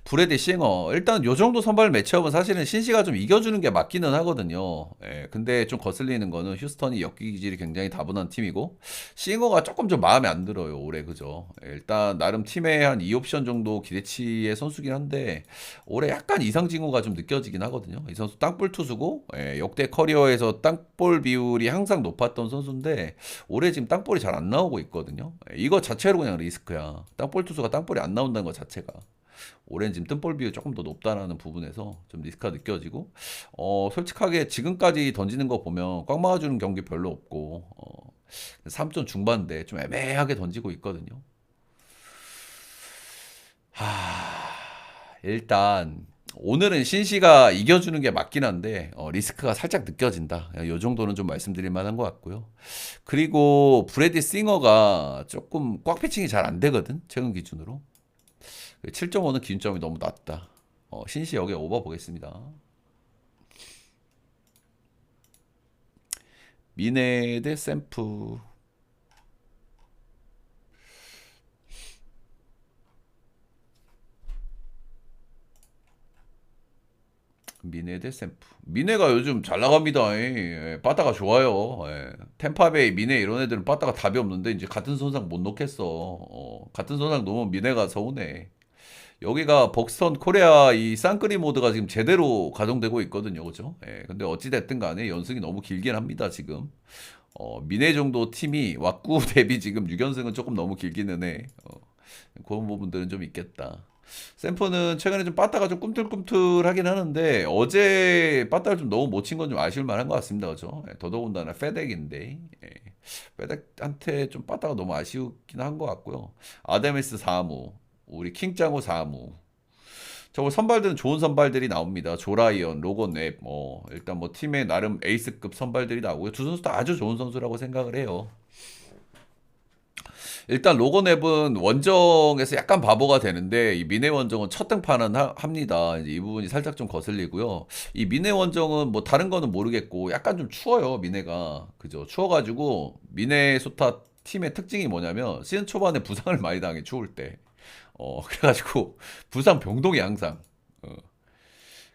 브레디 싱어 일단 요 정도 선발 매치업은 사실은 신시가 좀 이겨주는 게 맞기는 하거든요. 예, 근데 좀 거슬리는 거는 휴스턴이 역기 기질이 굉장히 다분한 팀이고 싱어가 조금 좀 마음에 안 들어요 올해. 그죠? 예, 일단 나름 팀에 한 2옵션 정도 기대치의 선수긴 한데 올해 약간 이상 징후가 좀 느껴지긴 하거든요. 이 선수 땅볼 투수고 예, 역대 커리어에서 땅볼 비율이 항상 높았던 선수인데 올해 지금 땅볼이 잘 안 나오고 있거든요. 예, 이거 자체로 그냥 리스크야. 땅볼 투수가 땅볼이 안 나온다는 것 자체가. 올해는 지금 뜬볼 비율이 조금 더 높다라는 부분에서 좀 리스크가 느껴지고 솔직하게 지금까지 던지는 거 보면 꽉 막아주는 경기 별로 없고 3점 중반대 좀 애매하게 던지고 있거든요. 일단 오늘은 신시가 이겨주는 게 맞긴 한데 리스크가 살짝 느껴진다. 이 정도는 좀 말씀드릴 만한 것 같고요. 그리고 브래디 싱어가 조금 꽉 패칭이 잘 안 되거든 최근 기준으로. 7.5는 기준점이 너무 낮다. 신시 여기 오버 보겠습니다. 미네 대 샘프. 미네 대 샘프. 미네가 요즘 잘 나갑니다. 예, 빠따가 좋아요. 예. 템파베이, 미네 이런 애들은 빠따가 답이 없는데 이제 같은 선상 못 놓겠어. 같은 선상 놓으면 미네가 서운해. 여기가 벅스턴 코리아 이 쌍끌이 모드가 지금 제대로 가동되고 있거든요. 그죠? 예, 근데 어찌됐든 간에 연승이 너무 길긴 합니다, 지금. 미네 정도 팀이 왁구 대비 지금 6연승은 조금 너무 길기는 해. 그런 부분들은 좀 있겠다. 샘프는 최근에 좀 빠따가 좀 꿈틀꿈틀하긴 하는데 어제 빠따를 좀 너무 못 친 건 좀 아쉬울 만한 것 같습니다. 그죠? 예, 더더군다나 페덱인데 예, 페덱한테 좀 빠따가 너무 아쉬웠긴 한 것 같고요. 아데미스 4무 우리 킹짱호 4무 저거 선발들은 좋은 선발들이 나옵니다. 조라이언, 로건 웹, 일단 뭐 팀의 나름 에이스급 선발들이 나오고요. 두 선수 다 아주 좋은 선수라고 생각을 해요. 일단 로건 앱은 원정에서 약간 바보가 되는데 이 미네 원정은 첫 등판은 합니다. 이제 이 부분이 살짝 좀 거슬리고요. 이 미네 원정은 뭐 다른 거는 모르겠고 약간 좀 추워요 미네가. 그죠? 추워가지고 미네소타 팀의 특징이 뭐냐면 시즌 초반에 부상을 많이 당해 추울 때. 그래가지고 부상 병동이 항상. 어.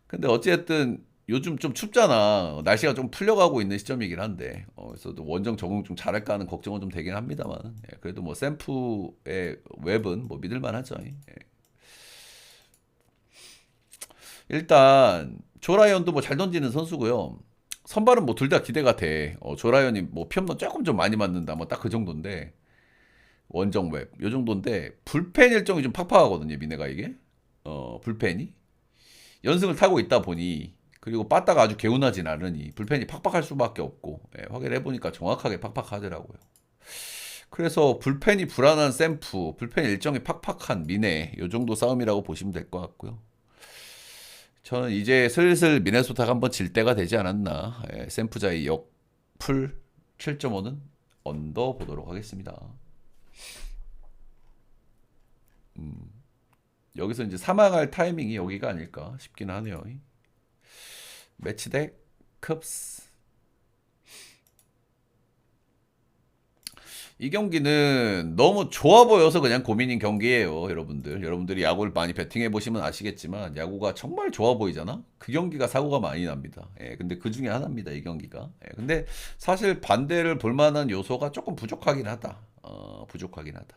근데 어찌됐든 요즘 좀 춥잖아. 날씨가 좀 풀려가고 있는 시점이긴 한데, 그래서 원정 적응 좀 잘할까 하는 걱정은 좀 되긴 합니다만, 예, 그래도 뭐 샘프의 웹은 뭐 믿을만 하죠. 예. 일단 조라이언도 뭐 잘 던지는 선수고요. 선발은 뭐 둘 다 기대가 돼. 조라이언이 뭐 피홈런 조금 좀 많이 맞는다, 뭐 딱 그 정도인데 원정 웹 요 정도인데 불펜 일정이 좀 팍팍하거든요. 미네가 이게 불펜이. 연승을 타고 있다 보니 그리고 빠따가 아주 개운하진 않으니 불펜이 팍팍할 수밖에 없고 확인해 보니까 정확하게 팍팍하더라고요. 그래서 불펜이 불안한 샘프, 불펜 일정이 팍팍한 미네 요 정도 싸움이라고 보시면 될 것 같고요. 저는 이제 슬슬 미네소타가 한번 질 때가 되지 않았나. 샘프자의 역풀 7.5는 언더 보도록 하겠습니다. 여기서 이제 사망할 타이밍이 여기가 아닐까 싶긴 하네요. 매치덱 컵스 이 경기는 너무 좋아 보여서 그냥 고민인 경기예요, 여러분들. 여러분들이 야구를 많이 베팅해 보시면 아시겠지만 야구가 정말 좋아 보이잖아. 그 경기가 사고가 많이 납니다. 예, 근데 그 중에 하나입니다, 이 경기가. 예, 근데 사실 반대를 볼 만한 요소가 조금 부족하긴 하다. 부족하긴 하다.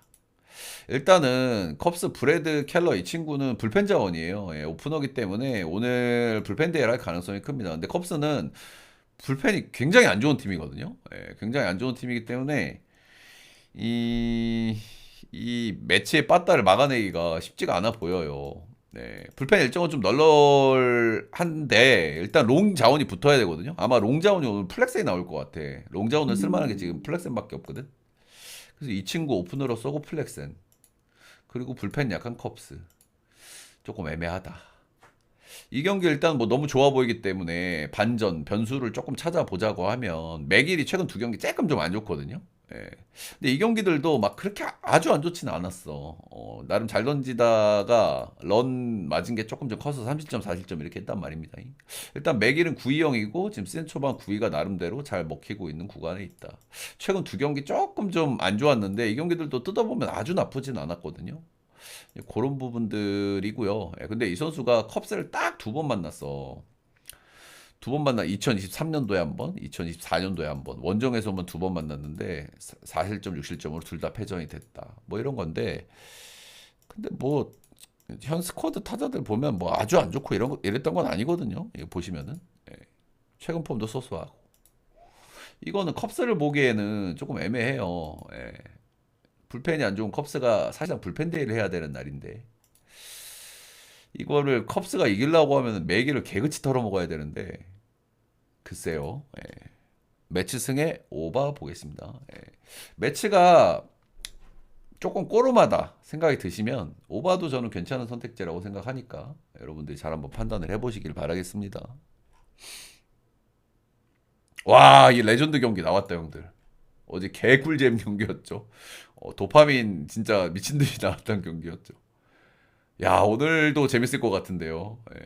일단은 컵스 브래드 켈러 이 친구는 불펜 자원이에요. 예, 오프너기 때문에 오늘 불펜 대회를 할 가능성이 큽니다. 근데 컵스는 불펜이 굉장히 안 좋은 팀이거든요. 예, 굉장히 안 좋은 팀이기 때문에 이, 이 매치의 빠따를 막아내기가 쉽지가 않아 보여요. 네, 불펜 일정은 좀 널널한데 일단 롱 자원이 붙어야 되거든요. 아마 롱 자원이 오늘 플렉센이 나올 것 같아. 롱 자원을 쓸만한 게 지금 플렉센밖에 없거든. 그래서 이 친구 오프너로 쏘고 플렉센 그리고 불펜 약간 컵스 조금 애매하다. 이 경기 일단 뭐 너무 좋아 보이기 때문에 반전 변수를 조금 찾아보자고 하면 맥일이 최근 두 경기 조금 좀 안 좋거든요. 예. 근데 이 경기들도 막 그렇게 아주 안 좋지는 않았어. 나름 잘 던지다가 런 맞은 게 조금 좀 커서 30점, 40점 이렇게 했단 말입니다. 일단 맥일은 9위형이고 지금 시즌 초반 9위가 나름대로 잘 먹히고 있는 구간에 있다. 최근 두 경기 조금 좀 안 좋았는데 이 경기들도 뜯어보면 아주 나쁘진 않았거든요. 그런 부분들이고요. 예, 근데 이 선수가 컵스를 딱 두 번 만났어. 두 번 만나 2023년도에 한 번, 2024년도에 한 번. 원정에서만 두 번 만났는데 4실점, 6실점으로 둘 다 패전이 됐다. 뭐 이런 건데 근데 뭐 현 스쿼드 타자들 보면 뭐 아주 안 좋고 이랬던 건 아니거든요. 이거 보시면은 예, 최근 폼도 소소하고 이거는 컵스를 보기에는 조금 애매해요. 예. 불펜이 안 좋은 컵스가 사실상 불펜 대회를 해야 되는 날인데 이거를 컵스가 이기려고 하면 매기를 개그치 털어먹어야 되는데 글쎄요. 예. 매치 승에 오바 보겠습니다. 예. 매치가 조금 꼬름하다 생각이 드시면 오바도 저는 괜찮은 선택지라고 생각하니까 여러분들이 잘 한번 판단을 해보시길 바라겠습니다. 와, 이 레전드 경기 나왔다, 형들. 어제 개꿀잼 경기였죠. 도파민 진짜 미친 듯이 나왔던 경기였죠. 야, 오늘도 재밌을 것 같은데요. 예.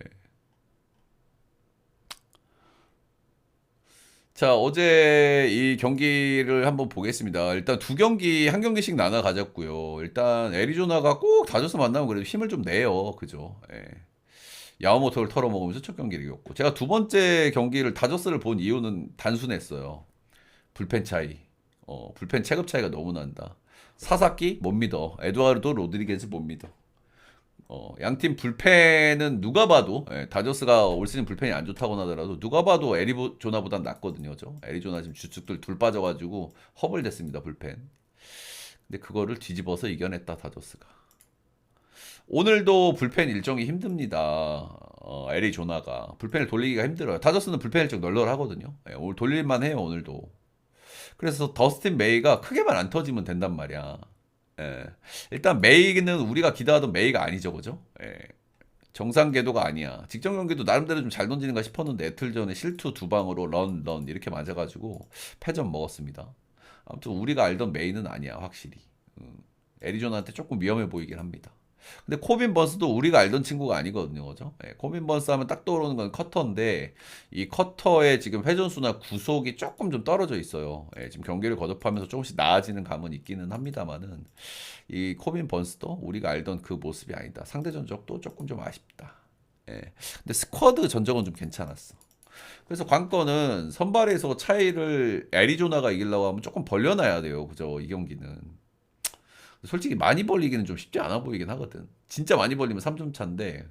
자, 어제 이 경기를 한번 보겠습니다. 일단 두 경기, 한 경기씩 나눠 가졌고요. 일단 애리조나가 꼭 다저스 만나면 그래도 힘을 좀 내요. 그죠? 예. 야마모토를 털어먹으면서 첫 경기를 이겼고. 제가 두 번째 경기를 다저스를 본 이유는 단순했어요. 불펜 차이. 불펜 체급 차이가 너무 난다. 사사키 못 믿어. 에두아르도 로드리게즈 못 믿어. 양팀 불펜은 누가 봐도 다저스가 올 시즌 불펜이 안 좋다고 하더라도 누가 봐도 애리조나보단 낫거든요. 애리조나 지금 주축들 둘 빠져가지고 허벌됐습니다. 불펜. 근데 그거를 뒤집어서 이겨냈다 다저스가. 오늘도 불펜 일정이 힘듭니다. 애리조나가 불펜을 돌리기가 힘들어요. 다저스는 불펜 일정 널널하거든요. 오늘 돌릴만 해요. 오늘도. 그래서 더스틴 메이가 크게만 안 터지면 된단 말이야. 예. 일단 메이는 우리가 기대하던 메이가 아니죠, 그죠? 예. 정상 궤도가 아니야. 직전 경기도 나름대로 좀 잘 던지는가 싶었는데 애틀전에 실투 두 방으로 런 이렇게 맞아가지고 패전 먹었습니다. 아무튼 우리가 알던 메이는 아니야, 확실히. 애리조나한테 조금 위험해 보이긴 합니다. 근데 코빈 번스도 우리가 알던 친구가 아니거든요, 그죠? 예, 코빈 번스 하면 딱 떠오르는 건 커터인데 이 커터의 지금 회전수나 구속이 조금 좀 떨어져 있어요. 예, 지금 경기를 거듭하면서 조금씩 나아지는 감은 있기는 합니다만은 이 코빈 번스도 우리가 알던 그 모습이 아니다. 상대 전적도 조금 좀 아쉽다. 예, 근데 스쿼드 전적은 좀 괜찮았어. 그래서 관건은 선발에서 차이를 애리조나가 이기려고 하면 조금 벌려놔야 돼요, 그죠? 이 경기는. 솔직히 많이 벌리기는 좀 쉽지 않아 보이긴 하거든. 진짜 많이 벌리면 3점 차인데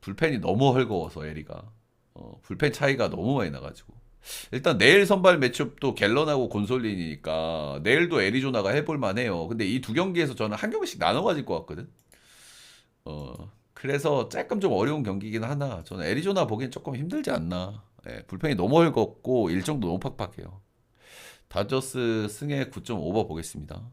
불펜이 너무 헐거워서 에리가 불펜 차이가 너무 많이 나가지고 일단 내일 선발 매치업도 갤런하고 곤솔린이니까 내일도 애리조나가 해볼 만해요. 근데 이 두 경기에서 저는 한 경기씩 나눠 가질 것 같거든. 그래서 조금 좀 어려운 경기긴 하나 저는 애리조나 보기엔 조금 힘들지 않나. 예, 불펜이 너무 헐겁고 일정도 너무 팍팍해요. 다저스 승에 9.5버 보겠습니다.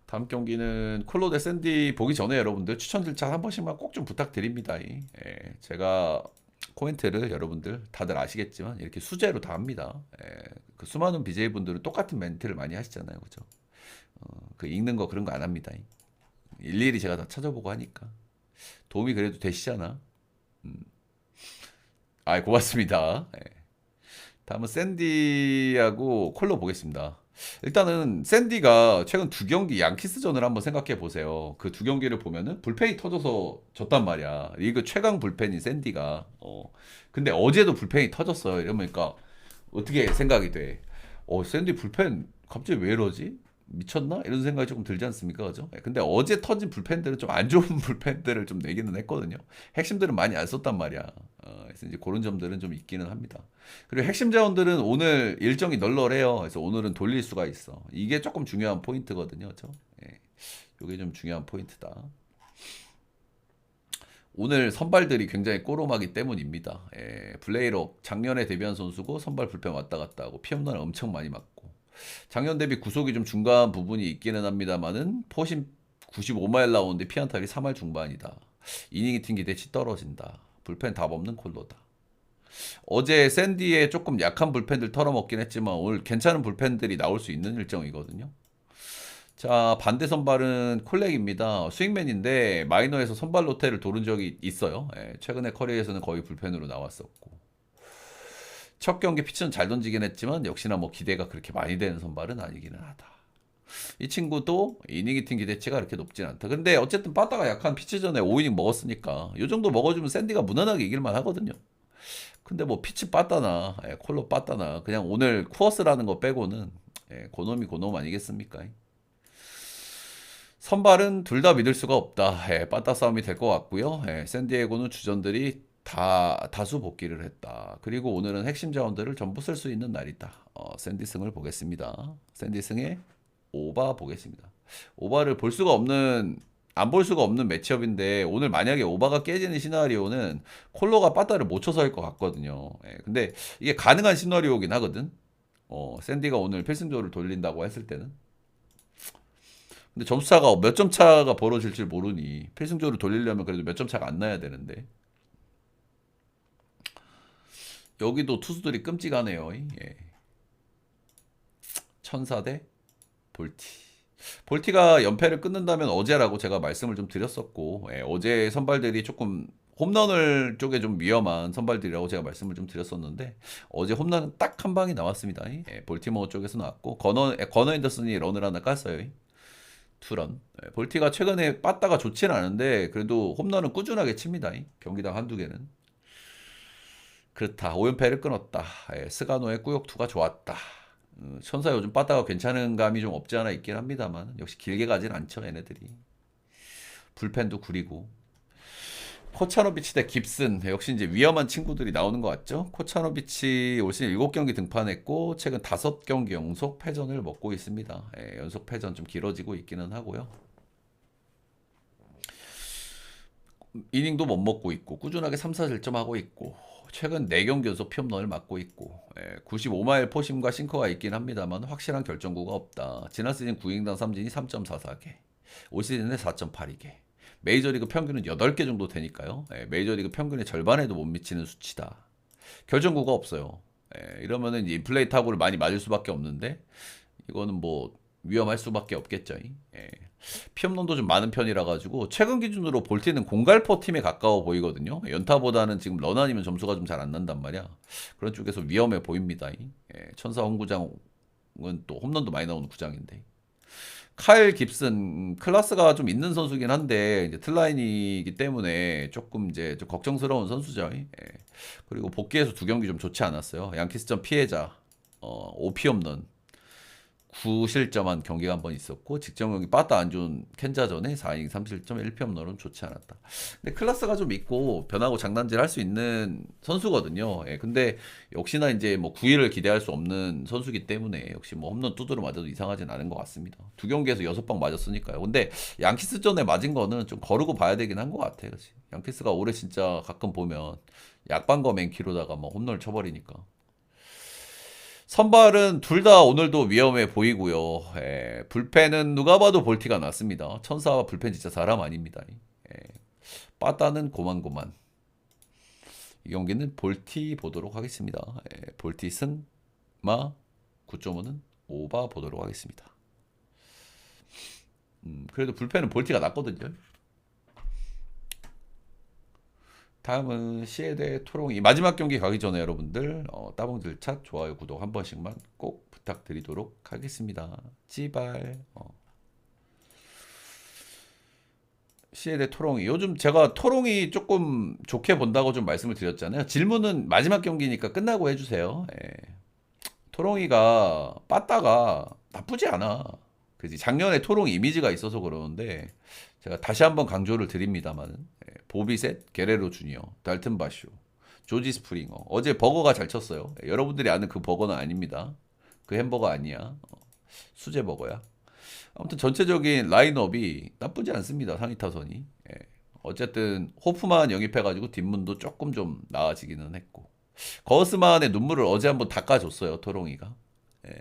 다음 경기는 콜로 대 샌디 보기 전에 여러분들 추천 절차 한 번씩만 꼭 좀 부탁드립니다. 예, 제가 코멘트를 여러분들 다들 아시겠지만 이렇게 수제로 다 합니다. 예, 그 수많은 BJ분들은 똑같은 멘트를 많이 하시잖아요. 그죠? 그 읽는 거 그런 거 안 합니다. 일일이 제가 다 찾아보고 하니까. 도움이 그래도 되시잖아. 아, 고맙습니다. 예. 다음은 샌디하고 콜로 보겠습니다. 일단은 샌디가 최근 두 경기 양키스전을 한번 생각해 보세요. 그 두 경기를 보면은 불펜이 터져서 졌단 말이야. 이거 최강 불펜인 샌디가. 근데 어제도 불펜이 터졌어요. 이러니까 어떻게 생각이 돼? 샌디 불펜 갑자기 왜 이러지? 미쳤나? 이런 생각이 조금 들지 않습니까? 그죠? 근데 어제 터진 불펜들은 좀 안 좋은 불펜들을 좀 내기는 했거든요. 핵심들은 많이 안 썼단 말이야. 그래서 이제 그런 점들은 좀 있기는 합니다. 그리고 핵심 자원들은 오늘 일정이 널널해요. 그래서 오늘은 돌릴 수가 있어. 이게 조금 중요한 포인트거든요. 그죠? 예. 이게 좀 중요한 포인트다. 오늘 선발들이 굉장히 꼬로마기 때문입니다. 블레이록 작년에 데뷔한 선수고 선발 불펜 왔다 갔다 하고 피홈런 엄청 많이 맞고 작년 대비 구속이 좀 중간 부분이 있기는 합니다만은 포심 95마일 나오는데 피안타율이 3할 중반이다. 이닝이 튄 기대치 떨어진다. 불펜 답 없는 콜로다. 어제 샌디에 조금 약한 불펜들 털어먹긴 했지만 오늘 괜찮은 불펜들이 나올 수 있는 일정이거든요. 자, 반대 선발은 콜렉입니다. 스윙맨인데 마이너에서 선발 로테를 도른 적이 있어요. 최근에 커리어에서는 거의 불펜으로 나왔었고. 첫 경기 피치는 잘 던지긴 했지만 역시나 뭐 기대가 그렇게 많이 되는 선발은 아니기는 하다. 이 친구도 이닝이 튄 기대치가 그렇게 높진 않다. 근데 어쨌든 빠따가 약한 피치전에 5이닝 먹었으니까 이 정도 먹어주면 샌디가 무난하게 이길만 하거든요. 근데 뭐 피치 빠따나 콜로 빠따나 그냥 오늘 쿠어스라는 거 빼고는 고놈이 고놈 아니겠습니까? 선발은 둘 다 믿을 수가 없다. 빠따 싸움이 될 것 같고요. 샌디에고는 주전들이 다 다수 복귀를 했다. 그리고 오늘은 핵심 자원들을 전부 쓸 수 있는 날이다. 샌디승을 보겠습니다. 샌디승의 오바 보겠습니다. 오바를 볼 수가 없는 안 볼 수가 없는 매치업인데 오늘 만약에 오바가 깨지는 시나리오는 콜로가 빠따를 못 쳐서 할 것 같거든요. 근데 이게 가능한 시나리오긴 하거든. 샌디가 오늘 필승조를 돌린다고 했을 때는. 근데 점수차가 몇 점 차가 벌어질 줄 모르니 필승조를 돌리려면 그래도 몇 점 차가 안 나야 되는데 여기도 투수들이 끔찍하네요. 예. 천사 대 볼티. 볼티가 연패를 끊는다면 어제라고 제가 말씀을 좀 드렸었고 어제 선발들이 조금 홈런을 쪽에 좀 위험한 선발들이라고 제가 말씀을 좀 드렸었는데 어제 홈런은 딱 한 방이 나왔습니다. 볼티모어 쪽에서 나왔고 거너 앤더슨이 런을 하나 깠어요. 투런. 볼티가 최근에 빠따가 좋지는 않은데 그래도 홈런은 꾸준하게 칩니다. 경기당 한두 개는. 그렇다. 5연패를 끊었다. 스가노의 꾸역투가 좋았다. 천사 요즘 빠따가 괜찮은 감이 좀 없지 않아 있긴 합니다만 역시 길게 가진 않죠 얘네들이. 불펜도 구리고. 코차노비치 대 깁슨 역시 이제 위험한 친구들이 나오는 것 같죠. 코차노비치 올 시즌 7경기 등판했고 최근 5경기 연속 패전을 먹고 있습니다. 연속 패전 좀 길어지고 있기는 하고요. 이닝도 못 먹고 있고 꾸준하게 3, 4실점 하고 있고 최근 4경기 연속 피홈런을 맞고 있고 95마일 포심과 싱커가 있긴 합니다만 확실한 결정구가 없다. 지난 시즌 9인당 삼진이 3.44개 올 시즌에 4.82개 메이저리그 평균은 8개 정도 되니까요. 메이저리그 평균의 절반에도 못 미치는 수치다. 결정구가 없어요. 이러면은 이제 인플레이 타구를 많이 맞을 수밖에 없는데 이거는 뭐 위험할 수밖에 없겠죠. 피홈런도 좀 많은 편이라 가지고 최근 기준으로 볼티는 공갈포 팀에 가까워 보이거든요. 연타보다는 지금 런 아니면 점수가 좀 잘 안 난단 말이야. 그런 쪽에서 위험해 보입니다. 천사 홈구장은 또 홈런도 많이 나오는 구장인데. 카일 깁슨 클래스가 좀 있는 선수긴 한데 이제 틀라인이기 때문에 조금 이제 좀 걱정스러운 선수죠. 그리고 복귀해서 2경기 좀 좋지 않았어요. 양키스전 피해자 5피홈런 9실점한 경기가 한 번 있었고 직전 경기 빠따 안 좋은 캔자전에 4이닝 3실점 1피홈런은 좋지 않았다. 근데 클래스가 좀 있고 변하고 장난질 할 수 있는 선수거든요. 근데 역시나 이제 뭐 9위를 기대할 수 없는 선수기 때문에 역시 뭐 홈런 두드러 맞아도 이상하진 않은 것 같습니다. 2경기에서 6방 맞았으니까요. 근데 양키스전에 맞은 거는 좀 거르고 봐야 되긴 한 것 같아요. 그치? 양키스가 올해 진짜 가끔 보면 약방거 맨키로다가 뭐 홈런을 쳐버리니까. 선발은 둘 다 오늘도 위험해 보이고요. 불펜은 누가 봐도 볼티가 났습니다. 천사와 불펜 진짜 사람 아닙니다. 빠따는 고만고만. 이 경기는 볼티 보도록 하겠습니다. 볼티 승마 9.5는 오바 보도록 하겠습니다. 그래도 불펜은 볼티가 낫거든요. 다음은 시에 대 토롱이 마지막 경기 가기 전에 여러분들 따봉들 차 좋아요 구독 한 번씩만 꼭 부탁드리도록 하겠습니다. 지발. 시에 대 토롱이 요즘 제가 토롱이 조금 좋게 본다고 좀 말씀을 드렸잖아요. 질문은 마지막 경기니까 끝나고 해주세요. 예. 토롱이가 빠따가 나쁘지 않아. 그지? 작년에 토롱 이미지가 있어서 그러는데 제가 다시 한번 강조를 드립니다만은 보비셋, 게레로 주니어, 달튼 바슈, 조지 스프링어. 어제 버거가 잘 쳤어요. 여러분들이 아는 그 버거는 아닙니다. 그 햄버거 아니야. 수제 버거야. 아무튼 전체적인 라인업이 나쁘지 않습니다. 상위 타선이. 예. 어쨌든 호프만 영입해가지고 뒷문도 조금 좀 나아지기는 했고 거스만의 눈물을 어제 한번 닦아줬어요. 토롱이가. 예.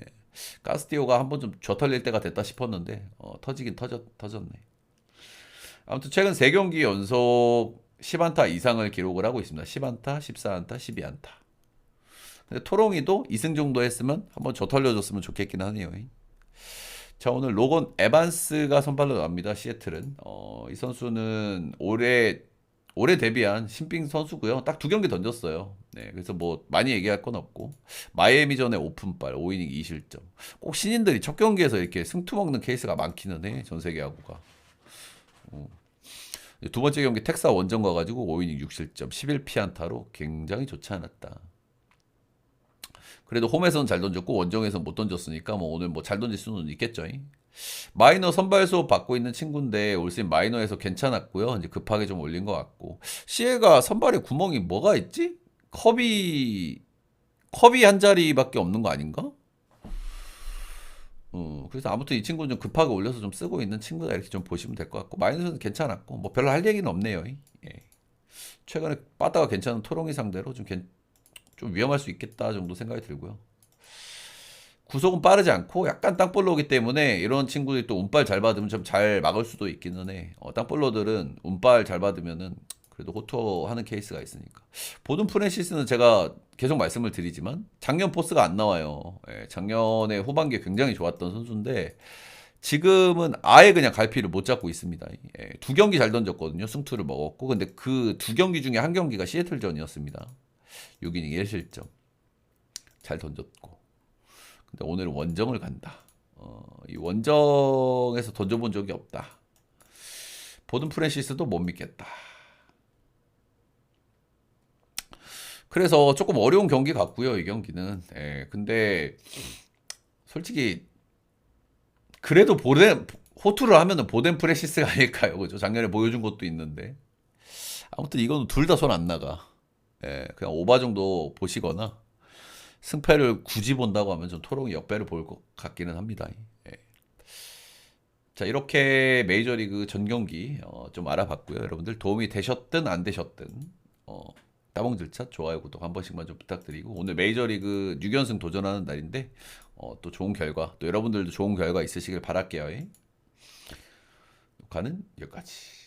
카스티오가 한번 좀 쥐어털릴 때가 됐다 싶었는데 터지긴 터졌네. 아무튼 최근 3경기 연속 10안타 이상을 기록을 하고 있습니다. 10안타, 14안타, 12안타. 근데 토롱이도 2승 정도 했으면 한번 쥐어털려줬으면 좋겠긴 하네요. 자, 오늘 로건 에반스가 선발로 나옵니다. 시애틀은. 이 선수는 올해 데뷔한 신빙 선수고요. 딱 2경기 던졌어요. 네, 그래서 뭐 많이 얘기할 건 없고 마이애미전에 오픈발 5이닝 2실점. 꼭 신인들이 첫 경기에서 이렇게 승투 먹는 케이스가 많기는 해. 전 세계 야구가. 두 번째 경기 텍사 원정 가가지고 5이닝 6실점 11피안타로 굉장히 좋지 않았다. 그래도 홈에서는 잘 던졌고 원정에서는 못 던졌으니까 뭐 오늘 뭐 잘 던질 수는 있겠죠. 마이너 선발 수업 받고 있는 친구인데 올 시즌 마이너에서 괜찮았고요. 이제 급하게 좀 올린 것 같고 시에가 선발에 구멍이 뭐가 있지? 컵이 한 자리밖에 없는 거 아닌가? 그래서 아무튼 이 친구는 좀 급하게 올려서 좀 쓰고 있는 친구다 이렇게 좀 보시면 될 것 같고 마이너는 괜찮았고 뭐 별로 할 얘기는 없네요. 예. 최근에 빠따가 괜찮은 토롱이 상대로 좀 위험할 수 있겠다 정도 생각이 들고요. 구속은 빠르지 않고 약간 땅볼로 오기 때문에 이런 친구들이 또 운발 잘 받으면 좀 잘 막을 수도 있기는 해. 땅볼로들은 운발 잘 받으면은 그래도 호투하는 케이스가 있으니까. 보든 프랜시스는 제가 계속 말씀을 드리지만 작년 포스가 안 나와요. 예, 작년에 후반기에 굉장히 좋았던 선수인데 지금은 아예 그냥 갈피를 못 잡고 있습니다. 예, 2경기 잘 던졌거든요. 승투를 먹었고 근데 그 2경기 중에 한 경기가 시애틀전이었습니다. 6이닝 1실점 잘 던졌고 근데 오늘은 원정을 간다. 이 원정에서 던져본 적이 없다. 보든 프랜시스도 못 믿겠다. 그래서 조금 어려운 경기 같고요. 이 경기는. 예, 근데 솔직히 그래도 호투를 하면은 보덴 프랜시스가 아닐까요? 그죠? 작년에 보여준 것도 있는데. 아무튼 이거는 둘 다 손 안 나가. 예, 그냥 오바 정도 보시거나 승패를 굳이 본다고 하면 좀 토롱이 역배를 볼 것 같기는 합니다. 예. 자, 이렇게 메이저리그 전 경기 좀 알아봤고요. 여러분들 도움이 되셨든 안 되셨든 따봉들차 좋아요 구독 한 번씩만 좀 부탁드리고 오늘 메이저리그 6연승 도전하는 날인데 또 좋은 결과 또 여러분들도 좋은 결과 있으시길 바랄게요. 녹화는 여기까지.